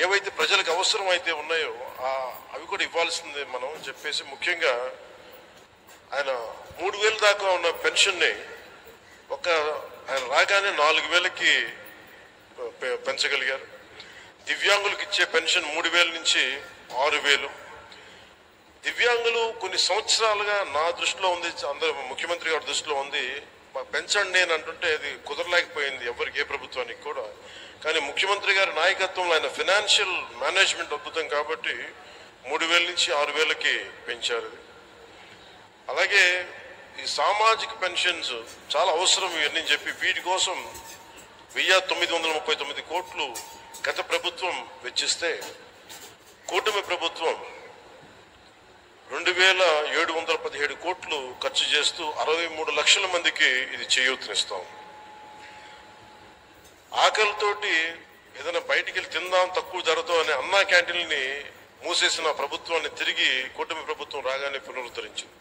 ఏవైతే ప్రజలకు అవసరం అయితే ఉన్నాయో అవి కూడా ఇవ్వాల్సిందే మనం చెప్పేసి, ముఖ్యంగా ఆయన 3,000 దాకా ఉన్న పెన్షన్ని ఆయన రాగానే 4,000కి పెంచగలిగారు. దివ్యాంగులకు ఇచ్చే పెన్షన్ 3,000 నుంచి 6,000. దివ్యాంగులు కొన్ని సంవత్సరాలుగా నా దృష్టిలో ఉంది, అందరూ ముఖ్యమంత్రి గారి దృష్టిలో ఉంది, పెంచండి అని అంటుంటే అది కుదరలేకపోయింది ఎవరికి, ఏ ప్రభుత్వానికి కూడా. కానీ ముఖ్యమంత్రి గారి నాయకత్వంలో ఆయన ఫైనాన్షియల్ మేనేజ్మెంట్ అద్భుతం కాబట్టి 3,000 నుంచి 6,000కి పెంచారు. అలాగే ఈ సామాజిక పెన్షన్స్ చాలా అవసరం ఇవన్నీ చెప్పి వీటి కోసం 1,939 కోట్లు గత ప్రభుత్వం వెచ్చిస్తే కూటమి ప్రభుత్వం 2,717 కోట్లు ఖర్చు చేస్తూ 63 లక్షల మందికి ఇది చేయూతనిస్తాం. ఆకలితోటి ఏదైనా బయటికి వెళ్ళి తిందాం తక్కువ ధరతో అనే అన్నా క్యాంటీన్ని మూసేసిన ప్రభుత్వాన్ని తిరిగి కూటమి ప్రభుత్వం రాగానే పునరుద్ధరించింది.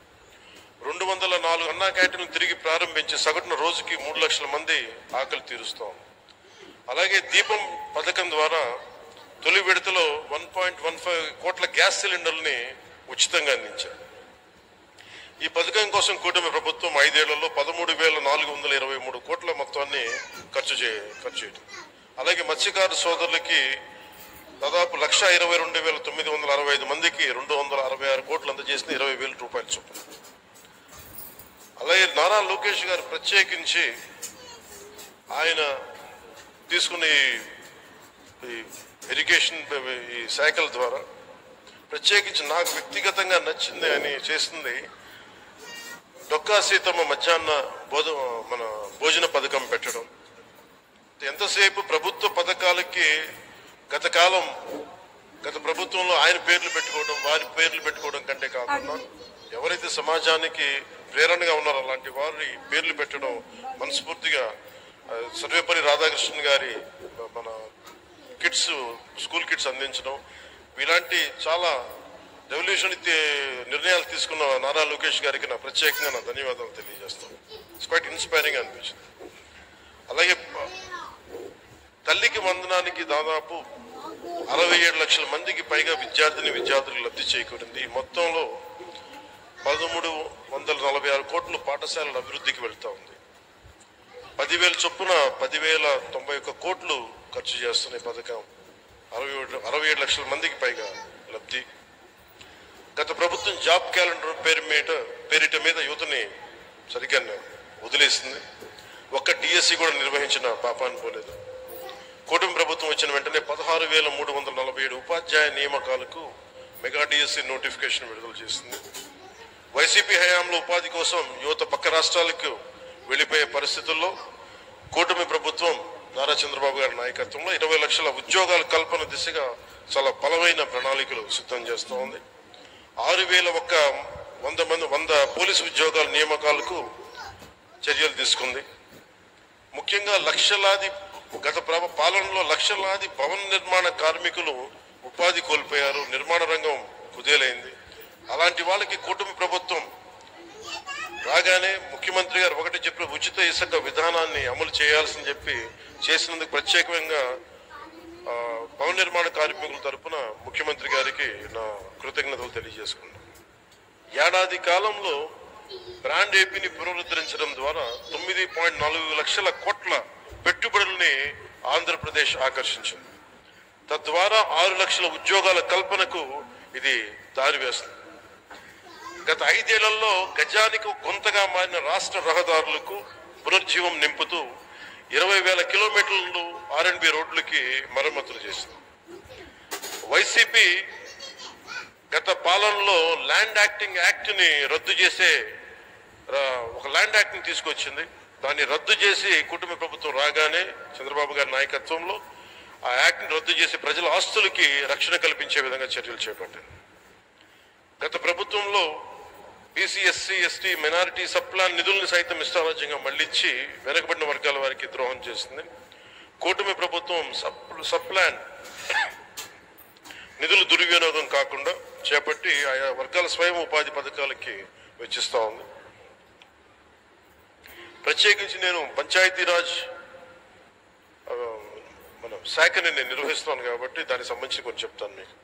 204 అన్నా క్యాంటీన్లు తిరిగి ప్రారంభించి సగటున రోజుకి 3 లక్షల మంది ఆకలి తీరుస్తాం. అలాగే దీపం పథకం ద్వారా తొలి విడతలో 1.15 కోట్ల గ్యాస్ సిలిండర్ని ఉచితంగా అందించారు. ఈ పథకం కోసం కూటమి ప్రభుత్వం 5 ఏళ్లలో 13,423 కోట్ల మొత్తాన్ని ఖర్చు చేయడం. అలాగే మత్స్యకారు సోదరులకి దాదాపు 1,22,965 మందికి 266 కోట్లు అందజేసిన 20,000 రూపాయల చొప్పున. అలాగే నారా లోకేష్ గారు ప్రత్యేకించి ఆయన తీసుకునే ఈ ఇరిగేషన్ ఈ శాఖల ద్వారా ప్రత్యేకించి నాకు వ్యక్తిగతంగా నచ్చింది అని చేసింది డొక్కా సీతమ్మ మధ్యాహ్న భోజన పథకం పెట్టడం. ఎంతసేపు ప్రభుత్వ పథకాలకి గత ప్రభుత్వంలో ఆయన పేర్లు పెట్టుకోవడం, వారి పేర్లు పెట్టుకోవడం కంటే కాకుండా ఎవరైతే సమాజానికి ప్రేరణగా ఉన్నారో అలాంటి వారి పేర్లు పెట్టడం మనస్ఫూర్తిగా సర్వేపల్లి రాధాకృష్ణన్ గారి మన స్కూల్ కిట్స్ అందించడం, ఇలాంటి చాలా రెవల్యూషన్ నిర్ణయాలు తీసుకున్న నారా లోకేష్ గారికి నా ప్రత్యేకంగా నా ధన్యవాదాలు తెలియజేస్తాను. ఇట్స్ క్వైట్ ఇన్స్పైరింగ్ అనిపించింది. అలాగే తల్లికి వందనానికి దాదాపు 67 లక్షల మందికి పైగా విద్యార్థులకు లబ్ధి చేకూరింది. మొత్తంలో 1,346 కోట్లు పాఠశాలల అభివృద్ధికి వెళ్తా ఉంది. 10,000 చొప్పున 10,091 కోట్లు ఖర్చు చేస్తున్న ఈ పథకం 67 లక్షల మందికి పైగా లబ్ధి. గత ప్రభుత్వం జాబ్ క్యాలెండర్ పేరిట మీద యువతని సరిగ్గా వదిలేసింది. ఒక్క డిఎస్సి కూడా నిర్వహించిన పాపాన్ని పోలేదు. కూటమి ప్రభుత్వం వచ్చిన వెంటనే 16,347 ఉపాధ్యాయ నియామకాలకు మెగా డిఎస్సి నోటిఫికేషన్ విడుదల చేసింది. వైసీపీ హయాంలో ఉపాధి కోసం యువత పక్క రాష్ట్రాలకు వెళ్లిపోయే పరిస్థితుల్లో కూటమి ప్రభుత్వం నారా చంద్రబాబు గారి నాయకత్వంలో 20 లక్షల ఉద్యోగాల కల్పన దిశగా చాలా బలమైన ప్రణాళికలు సిద్ధం చేస్తూ ఉంది. 6,100 పోలీసు ఉద్యోగాల నియామకాలకు చర్యలు తీసుకుంది. ముఖ్యంగా గత పాలనలో లక్షలాది భవన నిర్మాణ కార్మికులు ఉపాధి కోల్పోయారు, నిర్మాణ రంగం కుదేలైంది. అలాంటి వాళ్ళకి కూటమి ప్రభుత్వం రాగానే ముఖ్యమంత్రి గారు ఒకటి చెప్పిన ఉచిత ఇసుక విధానాన్ని అమలు చేయాల్సింది చెప్పి చేసినందుకు ప్రత్యేకంగా భవన నిర్మాణ కార్మికుల తరఫున ముఖ్యమంత్రి గారికి నా కృతజ్ఞతలు తెలియజేసుకున్నాను. ఏడాది కాలంలో బ్రాండ్ ఏపీని పునరుద్ధరించడం ద్వారా 9.4 లక్షల కోట్ల పెట్టుబడుల్ని ఆంధ్రప్రదేశ్ ఆకర్షించింది. తద్వారా 6 లక్షల ఉద్యోగాల కల్పనకు ఇది దారి వేస్తుంది. గత 5 ఏళ్లలో గజానికి కొంతగా మారిన రాష్ట్ర రహదారులకు పునర్జీవం నింపుతూ 20,000 కిలోమీటర్లు R&B రోడ్లకి మరమ్మతులు చేసింది. వైసీపీ గత పాలనలో ల్యాండ్ యాక్ట్ ని రద్దు చేసే ఒక ల్యాండ్ యాక్ట్ ని తీసుకొచ్చింది. దాన్ని రద్దు చేసి కూటమి ప్రభుత్వం రాగానే చంద్రబాబు గారి నాయకత్వంలో ఆ యాక్ట్ ని రద్దు చేసి ప్రజల ఆస్తులకి రక్షణ కల్పించే విధంగా చర్యలు చేపట్టింది. గత ప్రభుత్వంలో BC, SC, ST, minority sub plan నిధుల్ని సైతం ఇష్టారాజ్యంగా మళ్లించి వెనుకబడిన వర్గాల వారికి ద్రోహం చేసింది. కూటమి ప్రభుత్వం సప్లాన్ నిధులు దుర్వినియోగం కాకుండా చేపట్టి ఆయా వర్గాల స్వయం ఉపాధి పథకాలకి వెచ్చిస్తూ ఉంది. ప్రత్యేకించి నేను పంచాయతీరాజ్ మన శాఖని నేను నిర్వహిస్తున్నాను కాబట్టి దానికి సంబంధించి కొంచెం చెప్తాను మీకు.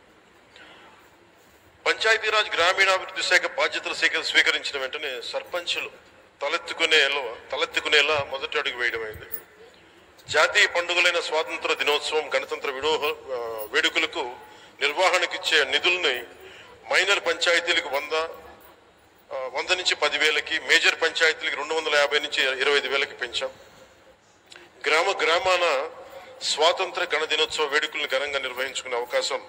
పంచాయతీరాజ్ గ్రామీణాభివృద్ధి శాఖ బాధ్యతలు స్వీకరించిన వెంటనే సర్పంచులు తలెత్తుకునేలా మొదటి అడుగు వేయడమైంది. జాతీయ పండుగలైన స్వాతంత్ర దినోత్సవం, గణతంత్ర వేడుకలకు నిర్వహణకిచ్చే నిధుల్ని మైనర్ పంచాయతీలకు 100 నుంచి 10,000కి, మేజర్ పంచాయతీలకు 250 నుంచి 25,000కి పెంచాం. గ్రామాన స్వాతంత్ర గణ దినోత్సవ వేడుకలను ఘనంగా నిర్వహించుకునే అవకాశం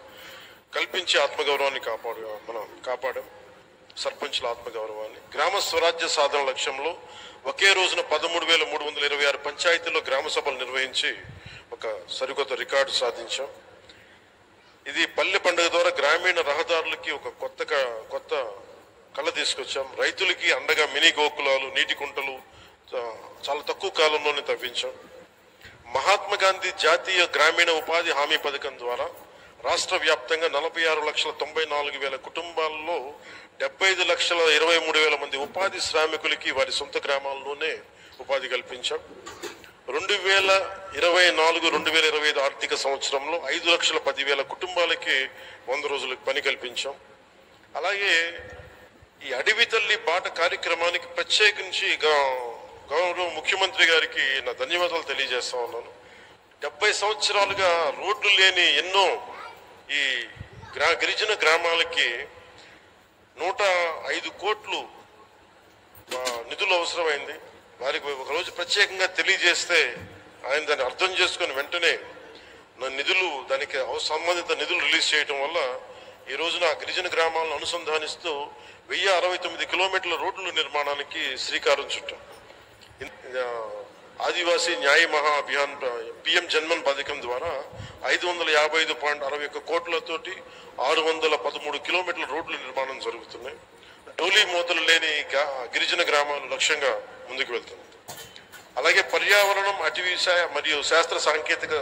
కల్పించి ఆత్మగౌరవాన్ని కాపాడాం. సర్పంచుల ఆత్మగౌరవాన్ని. గ్రామ స్వరాజ్య సాధన లక్ష్యంలో ఒకే రోజున 13,326 పంచాయతీల్లో గ్రామ సభలు నిర్వహించి ఒక సరికొత్త రికార్డు సాధించాం. ఇది పల్లె పండుగ ద్వారా గ్రామీణ రహదారులకి ఒక కొత్త కళ తీసుకొచ్చాం. రైతులకి అండగా మినీ గోకులాలు, నీటి కుంటలు చాలా తక్కువ కాలంలోనే తవ్వించాం. మహాత్మా గాంధీ జాతీయ గ్రామీణ ఉపాధి హామీ పథకం ద్వారా రాష్ట్ర వ్యాప్తంగా 46,94,000 కుటుంబాల్లో 75,23,000 మంది ఉపాధి శ్రామికులకి వారి సొంత గ్రామాల్లోనే ఉపాధి కల్పించాం. 2024-2025 ఆర్థిక సంవత్సరంలో 5,10,000 కుటుంబాలకి 100 రోజులకు పని కల్పించాం. అలాగే ఈ అడవి తల్లి బాట కార్యక్రమానికి ప్రత్యేకించి గౌరవ ముఖ్యమంత్రి గారికి నా ధన్యవాదాలు తెలియజేస్తా ఉన్నాను. 70 సంవత్సరాలుగా రోడ్లు లేని ఎన్నో ఈ గిరిజన గ్రామాలకి 105 కోట్లు నిధులు అవసరమైంది. వారికి ఒకరోజు ప్రత్యేకంగా తెలియజేస్తే ఆయన దాన్ని అర్థం చేసుకుని వెంటనే దానికి సంబంధిత నిధులు రిలీజ్ చేయడం వల్ల ఈ రోజున గిరిజన గ్రామాలను అనుసంధానిస్తూ 1069 కిలోమీటర్ల రోడ్ల నిర్మాణానికి శ్రీకారం చుట్టాం. ఆదివాసీ న్యాయ మహా అభియాన్ పిఎం జన్మన్ పథకం ద్వారా 555.61 కోట్లతోటి 613 కిలోమీటర్ల రోడ్ల నిర్మాణం జరుగుతున్నాయి. డోలీ మూతలు లేని గిరిజన గ్రామాలు లక్ష్యంగా ముందుకు వెళ్తుంది. అలాగే పర్యావరణం, అటవీ మరియు శాస్త్ర సాంకేతిక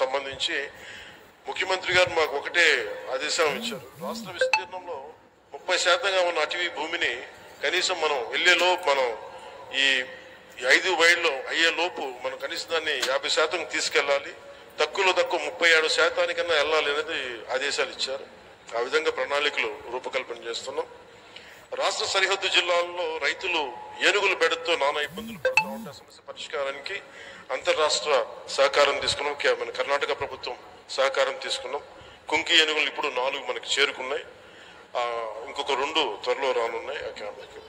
సంబంధించి ముఖ్యమంత్రి గారు మాకు ఒకటే ఆదేశం ఇచ్చారు. రాష్ట్ర విస్తీర్ణంలో 30% ఉన్న అటవీ భూమిని కనీసం మనం మనం ఈ 5 మైళ్ళు అయ్యే లోపు మనం కనీసం దాన్ని 50% తీసుకెళ్ళాలి. తక్కువలో తక్కువ 37% వెళ్ళాలి అనేది ఆదేశాలు ఇచ్చారు. ఆ విధంగా ప్రణాళికలు రూపకల్పన చేస్తున్నాం. రాష్ట్ర సరిహద్దు జిల్లాల్లో రైతులు ఏనుగుల బెడతో నానా ఇబ్బందులు పడుతూ ఉంటే సమస్య పరిష్కారానికి అంతర్రాష్ట్ర సహకారం తీసుకున్నాం. మన కర్ణాటక ప్రభుత్వం సహకారం తీసుకున్నాం. కుంకి ఏనుగులు ఇప్పుడు 4 మనకి చేరుకున్నాయి. ఇంకొక 2 త్వరలో రానున్నాయి ఆ క్యాంపుకి.